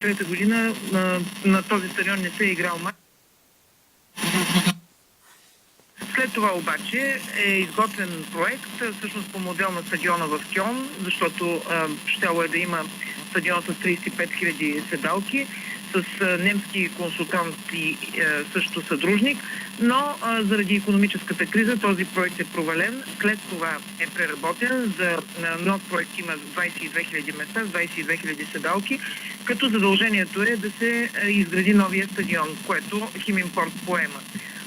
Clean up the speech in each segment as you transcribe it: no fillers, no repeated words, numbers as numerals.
Трета година на този стадион не се е играл мач. След това обаче е изготвен проект, всъщност по модел на стадиона в Кьон, защото щяло е да има стадион с 35 000 седалки, с немски консултант и също съдружник, но заради икономическата криза този проект е провален. След това е преработен за нов проект, има 22 000 места, 22 000 седалки, като задължението е да се изгради новия стадион, което Химимпорт поема.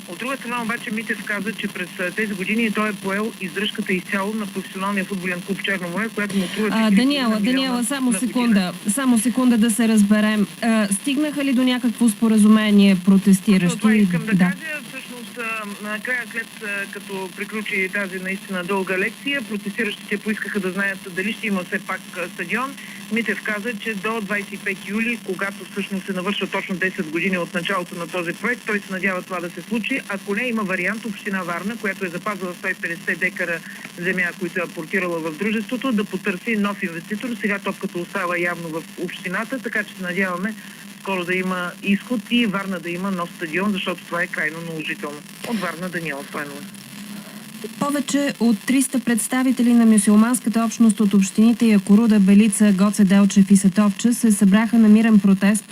От друга страна обаче Митев каза, че през тези години той е поел издръжката изцяло на професионалния футболен клуб Черно море, която му струва 4 Даниела, само секунда да се разберем. Стигнаха ли до някакво споразумение протестиращи? Това искам да кажа. Всъщност, накрая след като приключи тази наистина дълга лекция, протестиращите поискаха да знаят дали ще има все пак стадион. Митев каза, че до 25 юли, когато всъщност се навършва точно 10 години от началото на този проект, той се надява това да се случи. Ако не, има вариант община Варна, която е запазила 150 декара земя, които е апортирала в дружеството, да потърси нов инвеститор. Сега топката остава явно в общината, така че се надяваме скоро да има изход и Варна да има нов стадион, защото това е крайно наложително. От Варна, Даниела Стоянова. Повече от 300 представители на мюсюлманската общност от общините Якоруда, Белица, Гоце Делчев и Сатовча се събраха на мирен протест пред